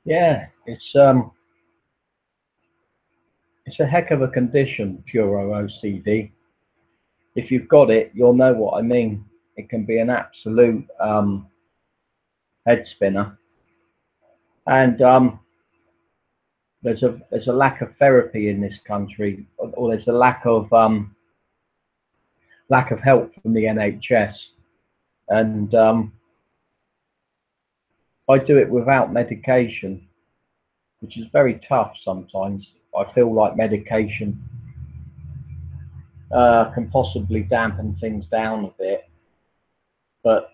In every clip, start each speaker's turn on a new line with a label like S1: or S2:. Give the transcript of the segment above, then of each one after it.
S1: Yeah, it's a heck of a condition, pure OCD. If you've got it, you'll know what I mean. It can be an absolute head spinner, and there's a lack of therapy in this country, or there's a lack of help from the NHS, and I do it without medication, which is very tough sometimes. I feel like medication can possibly dampen things down a bit, but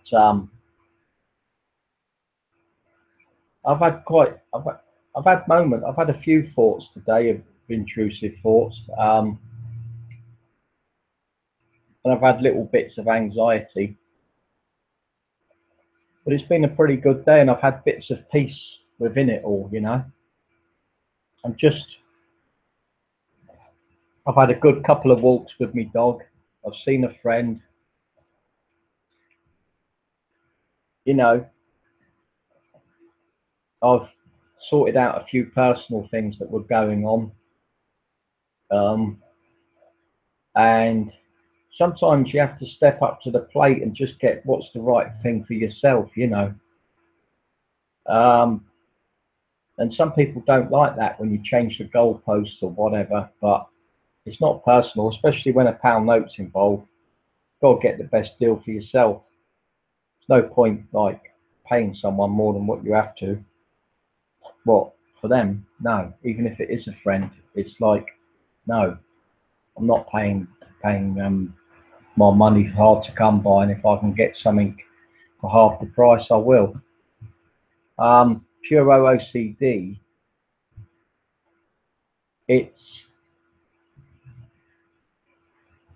S1: I've had moments. I've had a few thoughts today of intrusive thoughts, and I've had little bits of anxiety. But it's been a pretty good day, and I've had bits of peace within it all. I'm just. I've had a good couple of walks with my dog. I've seen a friend. You know, I've sorted out a few personal things that were going on, um, and sometimes you have to step up to the plate and just get what's the right thing for yourself. Um, and some people don't like that when you change the goalposts or whatever, but it's not personal, especially when a pound note's involved. You've got to get the best deal for yourself. There's no point like paying someone more than what you have to. What for them? No. Even if it is a friend, it's like no, I'm not paying my money's hard to come by, and if I can get something for half the price, I will. Pure OCD, it's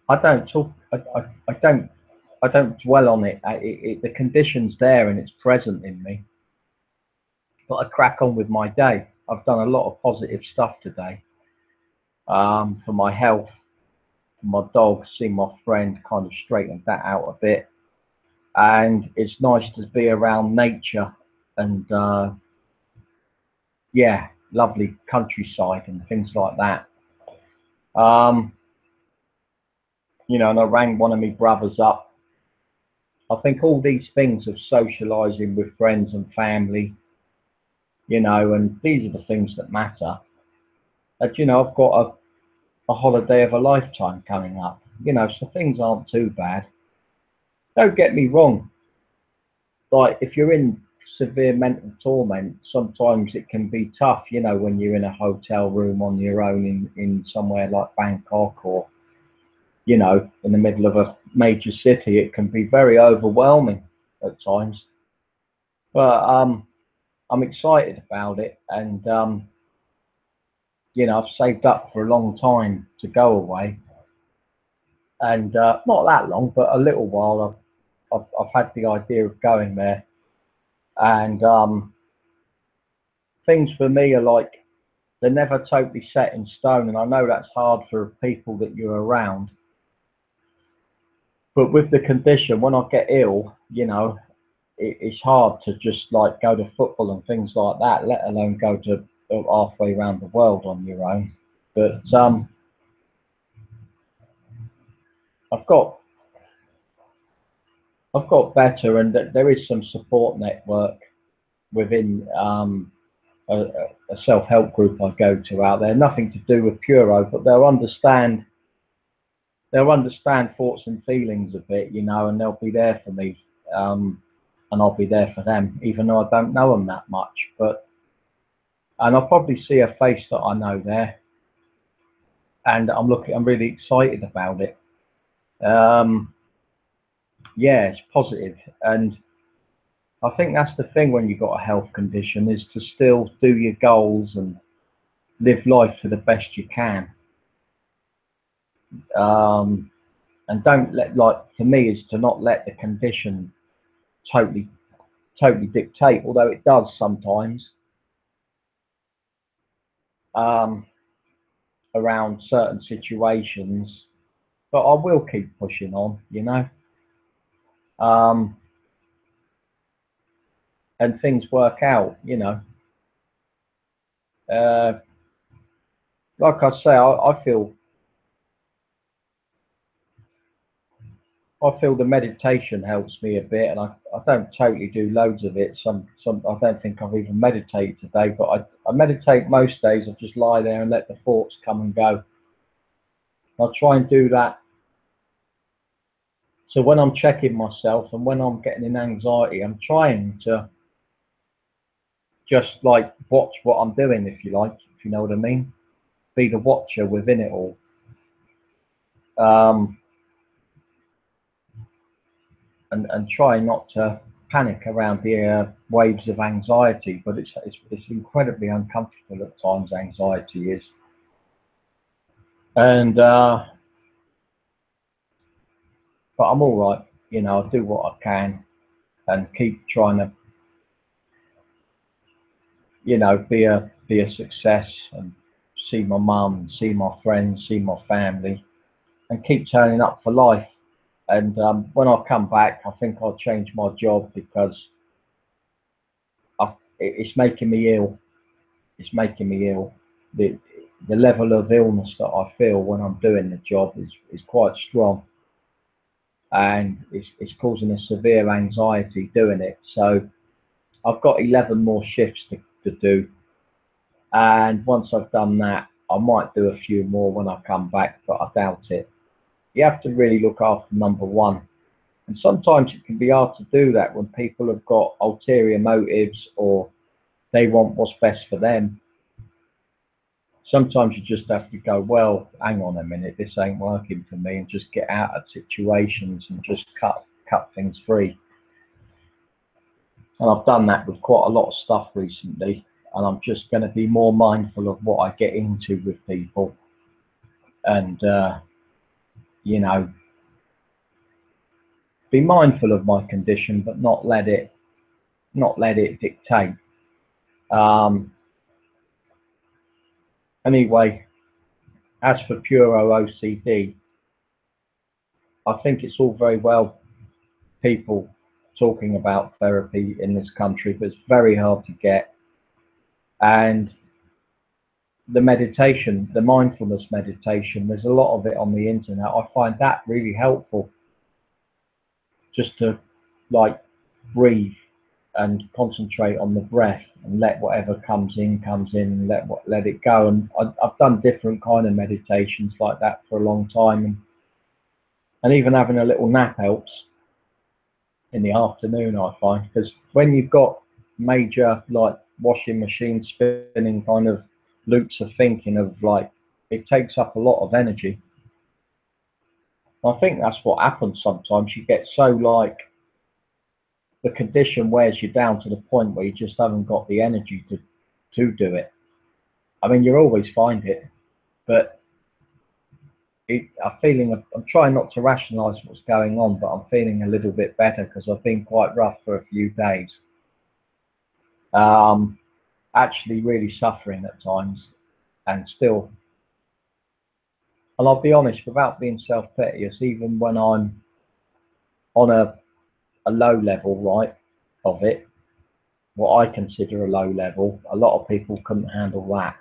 S1: I don't talk, I don't dwell on it. The condition's there and it's present in me, but I crack on with my day. I've done a lot of positive stuff today, for my health, for my dog, seeing my friend, kind of straightened that out a bit, and it's nice to be around nature and yeah, lovely countryside and things like that. Um, and I rang one of my brothers up. I think all these things of socialising with friends and family, and these are the things that matter. And I've got a holiday of a lifetime coming up, so things aren't too bad. Don't get me wrong, like if you're in severe mental torment, sometimes it can be tough, when you're in a hotel room on your own in somewhere like Bangkok or in the middle of a major city, it can be very overwhelming at times. But I'm excited about it, and I've saved up for a long time to go away, and not that long, but a little while. I've had the idea of going there, and things for me are like they're never totally set in stone, and I know that's hard for people that you're around. But with the condition, when I get ill, it's hard to just like go to football and things like that, let alone go to halfway around the world on your own. But I've got I've got better, and there is some support network within a, a self-help group I go to out there. Nothing to do with Puro, but they'll understand thoughts and feelings a bit, and they'll be there for me, and I'll be there for them, even though I don't know them that much. And I'll probably see a face that I know there, and I'm really excited about it. Um, yeah, it's positive, and I think that's the thing when you've got a health condition is to still do your goals and live life to the best you can. Um, and don't let, like, for me, is to not let the condition totally, totally dictate, although it does sometimes, um, around certain situations. But I will keep pushing on. Um, and things work out. like I say, I feel the meditation helps me a bit, and I don't totally do loads of it. Some I don't think I've even meditated today, but I meditate most days. I just lie there and let the thoughts come and go. I try and do that. So when I'm checking myself and when I'm getting in anxiety, I'm trying to just like watch what I'm doing, if you like, if you know what I mean. Be the watcher within it all. Um, and try not to panic around the waves of anxiety, but it's incredibly uncomfortable at times. Anxiety is, and but I'm all right. You know, I do what I can and keep trying to, you know, be a success and see my mum, see my friends, see my family, and keep turning up for life. And when I come back, I think I'll change my job because it's making me ill. It's making me ill. The the level of illness that I feel when I'm doing the job is quite strong, and it's causing a severe anxiety doing it. So I've got 11 more shifts to do, and once I've done that, I might do a few more when I come back, but I doubt it. You have to really look after number one, and sometimes it can be hard to do that when people have got ulterior motives or they want what's best for them. Sometimes you just have to go, well, hang on a minute, this ain't working for me, and just get out of situations and just cut things free. And I've done that with quite a lot of stuff recently, and I'm just going to be more mindful of what I get into with people, and you know, be mindful of my condition, but not let it dictate. Um, anyway, as for pure OCD, I think it's all very well people talking about therapy in this country, but it's very hard to get. And the meditation, the mindfulness meditation, there's a lot of it on the internet. I find that really helpful, just to like breathe and concentrate on the breath and let whatever comes in, and let it go. And I've done different kind of meditations like that for a long time, and even having a little nap helps in the afternoon, I find, because when you've got major like washing machine spinning kind of loops of thinking of like, it takes up a lot of energy. I think that's what happens sometimes. You get so like, the condition wears you down to the point where you just haven't got the energy to do it. I mean, you always find it, but I'm trying not to rationalise what's going on, but I'm feeling a little bit better because I've been quite rough for a few days. Actually really suffering at times, and still, and I'll be honest, without being self-piteous, even when I'm on a low level, right, of it, what I consider a low level, a lot of people couldn't handle that.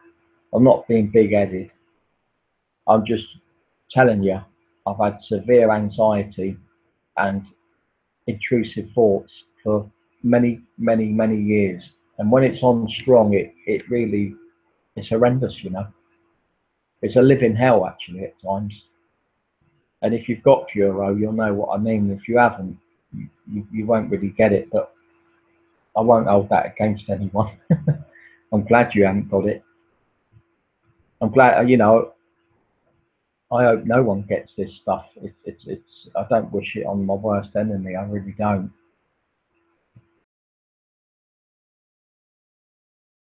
S1: I'm not being big-headed. I'm just telling you, I've had severe anxiety and intrusive thoughts for many years. And when it's on strong, it really, it's horrendous, you know. It's a living hell, actually, at times. And if you've got Puro, you'll know what I mean. If you haven't, you won't really get it, but I won't hold that against anyone. I'm glad you haven't got it. I'm glad, you know, I hope no one gets this stuff. I don't wish it on my worst enemy. I really don't.